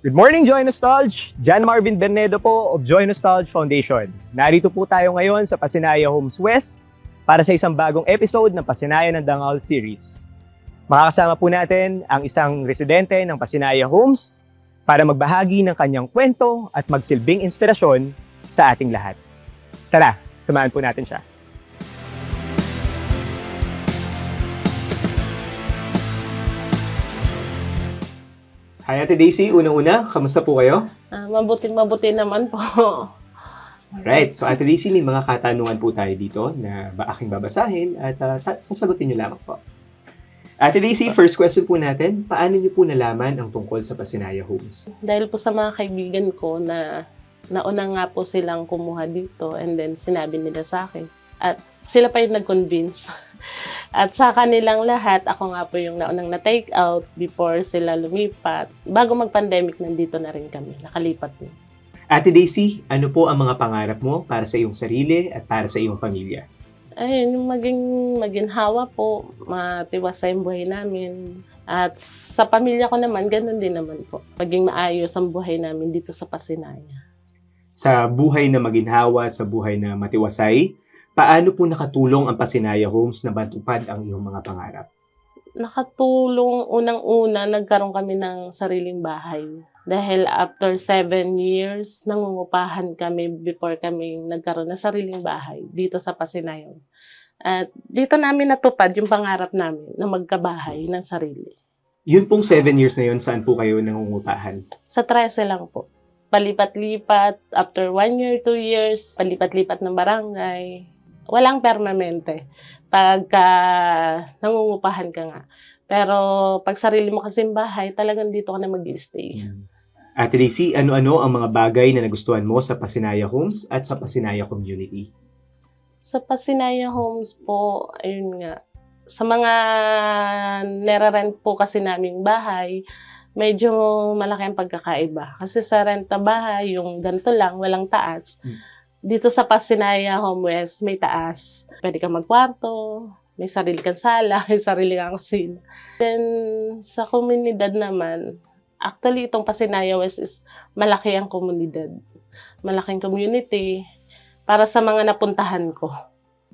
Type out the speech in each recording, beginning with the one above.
Good morning, Joy Nostalge! Jan Marvin Bernedo po of Joy Nostalge Foundation. Narito po tayo ngayon sa Pasinaya Homes West para sa isang bagong episode ng Pasinaya ng Dangal series. Makakasama po natin ang isang residente ng Pasinaya Homes para magbahagi ng kanyang kwento at magsilbing inspirasyon sa ating lahat. Tara, samahan po natin siya. Hi Ate Daisy, unang-una, kamusta po kayo? Mabuti naman po. Right, so Ate Daisy, may mga katanungan po tayo dito na aking babasahin at sasagutin niyo lamang po. Ate Daisy, first question po natin, paano niyo po nalaman ang tungkol sa Pasinaya Homes? Dahil po sa mga kaibigan ko na nauna nga po silang kumuha dito and then sinabi nila sa akin. At sila pa yung nag-convince. At sa kanilang lahat, ako nga po yung naunang na-take out before sila lumipat. Bago mag-pandemic, nandito na rin kami. Nakalipat na. Ate Daisy, ano po ang mga pangarap mo para sa iyong sarili at para sa iyong pamilya? Ayun, yung maginhawa po, matiwasay ang buhay namin. At sa pamilya ko naman, ganun din naman po. Maging maayos ang buhay namin dito sa Pasinaya. Sa buhay na maginhawa, sa buhay na matiwasay, paano po nakatulong ang Pasinaya Homes na matupad ang iyong mga pangarap? Nakatulong unang-una, nagkaroon kami ng sariling bahay. Dahil after 7 years, nangungupahan kami before kami nagkaroon ng sariling bahay dito sa Pasinaya. At dito namin natupad yung pangarap namin na magkabahay ng sarili. Yun pong 7 years na yun, saan po kayo nangungupahan? Sa 13 lang po. Palipat-lipat, after 1 year, 2 years, palipat-lipat ng barangay. Walang permanente pagka nangungupahan ka nga. Pero pag sarili mo kasing bahay, talagang dito ka na mag-i-stay. Ate Daisy, ano-ano ang mga bagay na nagustuhan mo sa Pasinaya Homes at sa Pasinaya Community? Sa Pasinaya Homes po, ayun nga, sa mga nire-rent po kasi naming bahay, medyo malaki ang pagkakaiba. Kasi sa rent na bahay, yung ganito lang, walang taas. Dito sa Pasinaya Home West, may taas. Pwede kang magkwarto, may sarili kang sala, may sarili kang kusina. Then, sa komunidad naman, actually, itong Pasinaya West is malaki ang komunidad. Malaking community para sa mga napuntahan ko.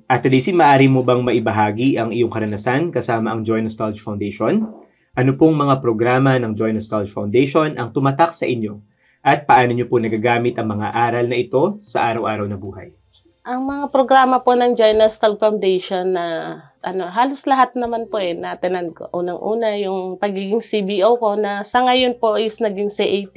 Ate Daisy, maaari mo bang maibahagi ang iyong karanasan kasama ang Joy Nostalge Foundation? Ano pong mga programa ng Joy Nostalge Foundation ang tumatak sa inyo? At paano nyo po nagagamit ang mga aral na ito sa araw-araw na buhay? Ang mga programa po ng Joy Nostalge Foundation na halos lahat naman po natinan ko. Unang-una yung pagiging CBO ko na sa ngayon po is naging CAT,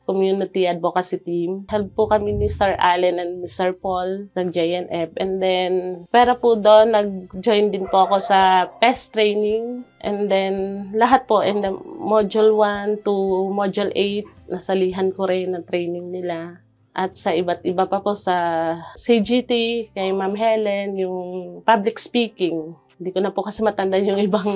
Community Advocacy Team. Help po kami ni Sir Allen and ni Sir Paul ng JNF. And then, pera po doon, nag-join din po ako sa PES training. And then, lahat po in the Module 1 to Module 8, nasalihan ko rin ng training nila. At sa iba't iba pa po sa CGT, kay Ma'am Helen, yung public speaking. Hindi ko na po kasi matandaan yung ibang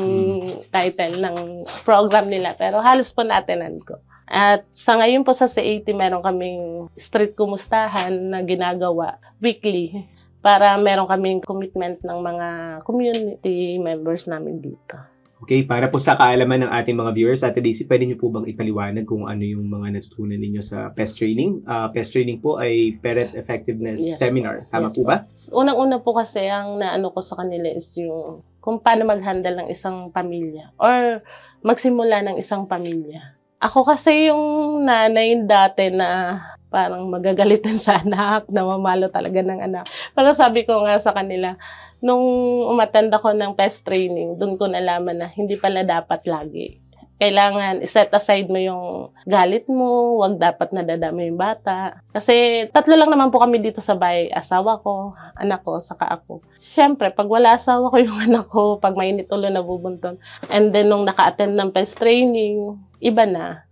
title ng program nila. Pero halos po natinan ko. At sa ngayon po sa CAT, meron kaming street kumustahan na ginagawa weekly para meron kaming commitment ng mga community members namin dito. Okay, para po sa kaalaman ng ating mga viewers, Ate Daisy, pwede niyo po bang ipaliwanag kung ano yung mga natutunan ninyo sa PES training? PES training po ay Parent Effectiveness Seminar. Tama po ba? Unang-una po kasi ang naano ko sa kanila is yung kung paano mag-handle ng isang pamilya or magsimula ng isang pamilya. Ako kasi yung nanay dati na parang magagalitan sa anak, na mamalo talaga ng anak. Pero sabi ko nga sa kanila, nung umattend ako ng PES training, doon ko nalaman na hindi pala dapat lagi. Kailangan set aside mo yung galit mo, wag dapat nadadama yung bata. Kasi 3 lang naman po kami dito sa bahay, asawa ko, anak ko, saka ako. Siyempre, pag wala asawa ko yung anak ko, pag mainit ulo nabubunton. And then nung naka-attend ng PES training, iba na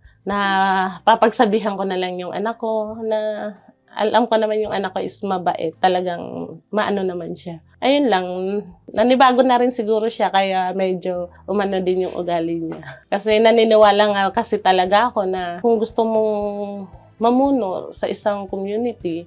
papagsabihan ko na lang yung anak ko na alam ko naman yung anak ko is mabait. Talagang maano naman siya. Ayun lang, nanibago na rin siguro siya kaya medyo umano din yung ugali niya. Kasi naniniwala nga kasi talaga ako na kung gusto mong mamuno sa isang community,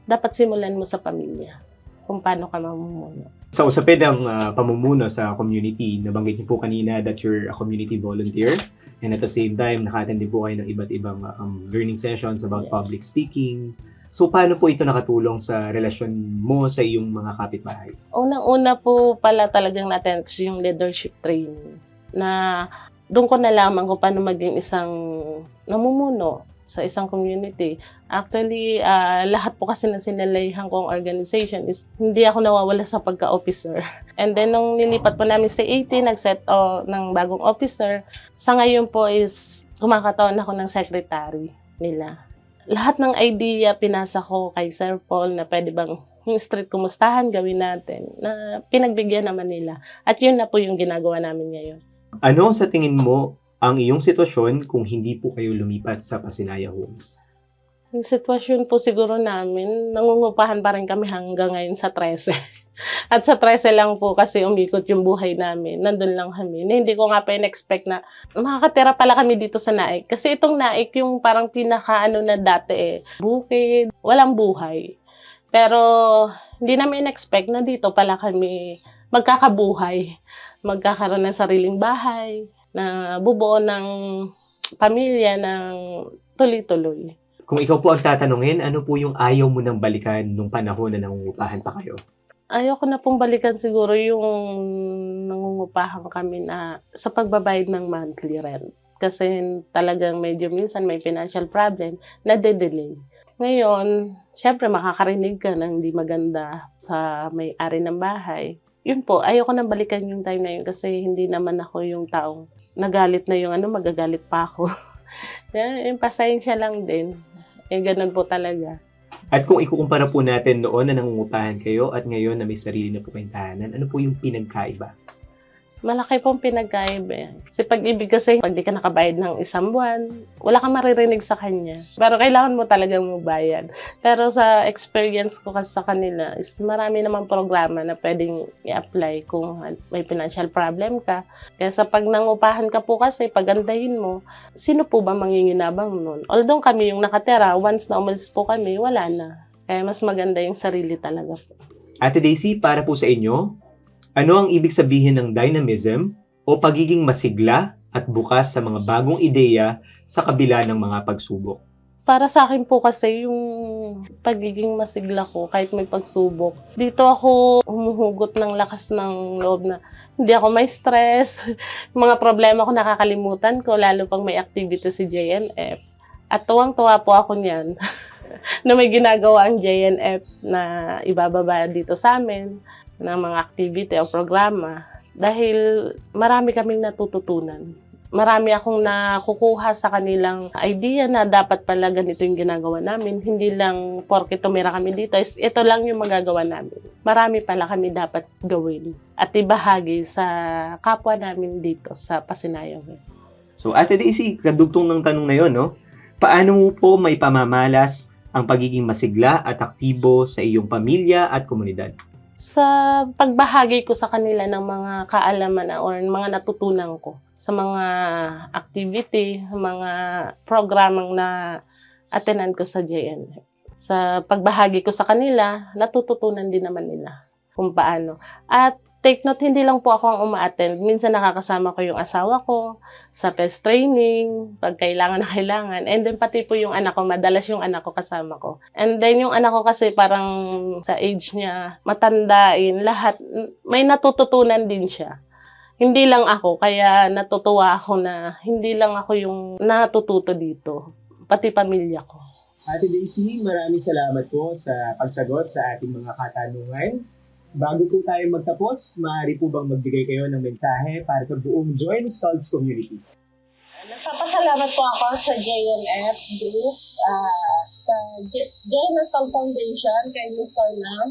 dapat simulan mo sa pamilya kung paano ka mamumuno. Sa usapin ng pamumuno sa community, nabanggit niyo po kanina that you're a community volunteer. And at the same time, naka-attend din po kayo ng iba't ibang learning sessions about Yes. public speaking. So, paano po ito nakatulong sa relasyon mo sa iyong mga kapitbahay? Unang-una po pala talagang natin yung leadership training na doon ko nalaman kung paano maging isang namumuno sa isang community. Actually, lahat po kasi na sinalayihan kong organization is hindi ako nawawala sa pagka-officer. And then, nung nilipat po namin sa 18, nag-set ng bagong officer. Sa ngayon po is kumakataon ako ng secretary nila. Lahat ng idea pinasa ko kay Sir Paul na pwede bang yung street kumustahan gawin natin na pinagbigyan naman nila. At yun na po yung ginagawa namin ngayon. Ano sa tingin mo ang iyong sitwasyon kung hindi po kayo lumipat sa Pasinaya Homes? Yung sitwasyon po siguro namin, nangungupahan pa rin kami hanggang ngayon sa 13. At sa 13 lang po kasi umikot yung buhay namin. Nandun lang kami. Na hindi ko nga pa in-expect na makakatira pala kami dito sa Naik. Kasi itong Naik yung parang pinaka-ano na dati bukid, walang buhay. Pero hindi namin in-expect na dito pala kami magkakabuhay. Magkakaroon ng sariling bahay, na bubuo ng pamilya ng tuloy-tuloy. Kung ikaw po ang tatanungin, ano po yung ayaw mo nang balikan nung panahon na nangungupahan pa kayo? Ayoko na pong balikan siguro yung nangungupahan kami na sa pagbabayad ng monthly rent. Kasi talagang medyo minsan may financial problem na delay. Ngayon, syempre makakarinig ka ng hindi maganda sa may-ari ng bahay. Yun po, ayoko nang balikan yung time na yun kasi hindi naman ako yung taong nagalit na yung magagalit pa ako. Yung pasensya lang din. Ganun po talaga. At kung ikukumpara po natin noon na nangungupahan kayo at ngayon na may sarili na po kayong tahanan, ano po yung pinagkaiba? Malaki pong pinagkaiba. Kasi pag-ibig kasi, pag di ka nakabayad ng isang buwan, wala kang maririnig sa kanya. Pero kailangan mo talagang magbayad. Pero sa experience ko kasi sa kanila, is marami namang programa na pwedeng i-apply kung may financial problem ka. Kaya sa pag nangupahan ka po kasi, pagandahin mo, sino po ba manginginabang nun? Although kami yung nakatira, once na umalis po kami, wala na. Kaya mas maganda yung sarili talaga po. Ate Daisy, para po sa inyo, ano ang ibig sabihin ng dynamism o pagiging masigla at bukas sa mga bagong ideya sa kabila ng mga pagsubok? Para sa akin po kasi yung pagiging masigla ko kahit may pagsubok, dito ako humuhugot ng lakas ng loob na hindi ako may stress. Mga problema ko nakakalimutan ko lalo pag may activity si JNF. At tuwang-tuwa po ako niyan na may ginagawa ang JNF na ibababa dito sa amin ng mga activity o programa dahil marami kaming natututunan. Marami akong nakukuha sa kanilang idea na dapat pala ganito yung ginagawa namin. Hindi lang porke tumira kami dito, ito lang yung magagawa namin. Marami pala kami dapat gawin at ibahagi sa kapwa namin dito sa Pasinaya. So, Ate Daisy, kadugtong ng tanong na yun, no? Paano mo po may pamamalas ang pagiging masigla at aktibo sa iyong pamilya at komunidad? Sa pagbahagi ko sa kanila ng mga kaalaman or mga natutunan ko sa mga activity, mga programang na attenan ko sa JNF. Sa pagbahagi ko sa kanila, natututunan din naman nila kung paano. At take note, hindi lang po ako ang uma-attend. Minsan nakakasama ko yung asawa ko sa PES training, pag kailangan na kailangan. And then pati po yung anak ko, madalas yung anak ko kasama ko. And then yung anak ko kasi parang sa age niya, matandain, lahat, may natututunan din siya. Hindi lang ako, kaya natutuwa ako na hindi lang ako yung natututo dito, pati pamilya ko. Ate Daisy, maraming salamat po sa pagsagot sa ating mga katanungan. Bago po tayo magtapos, maaari po bang magbigay kayo ng mensahe para sa buong Join Sculpt community? Nagpapasalamat po ako sa JNF Group, sa Join Sculpt Foundation, kay Mr. Nam.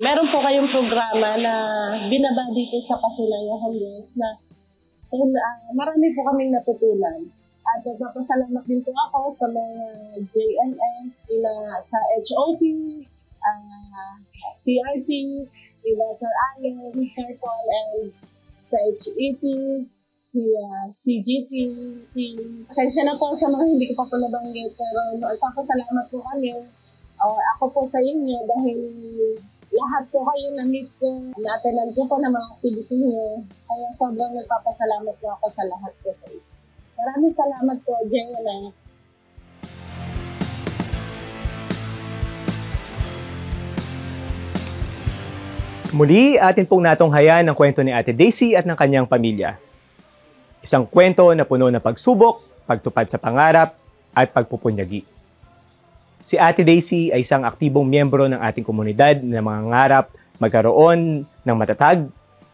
Meron po kayong programa na binaba dito sa Pasinaya Homes na marami po kaming natutunan. At nagpapasalamat din po ako sa mga JNF, sa HOP, CRT, Sir Allen, Sir Paul, and sa HEP, CGT. Pasensya na po sa mga hindi ko pa po nabanggit, pero nagpapasalamat po kami, ako po sa inyo dahil lahat po kayo na-meet ko, na-attendan ko po ng mga activity niyo. Kaya sobrang nagpapasalamat po ako sa lahat po sa inyo. Maraming salamat po, Jenna. Muli, atin pong natunghayan ang kwento ni Ate Daisy at ng kanyang pamilya. Isang kwento na puno ng pagsubok, pagtupad sa pangarap, at pagpupunyagi. Si Ate Daisy ay isang aktibong miyembro ng ating komunidad na mangangarap magkaroon ng matatag,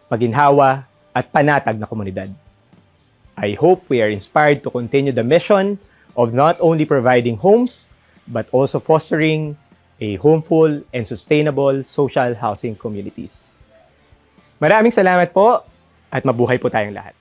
maginhawa, at panatag na komunidad. I hope we are inspired to continue the mission of not only providing homes, but also fostering a homeful and sustainable social housing communities. Maraming salamat po at mabuhay po tayong lahat.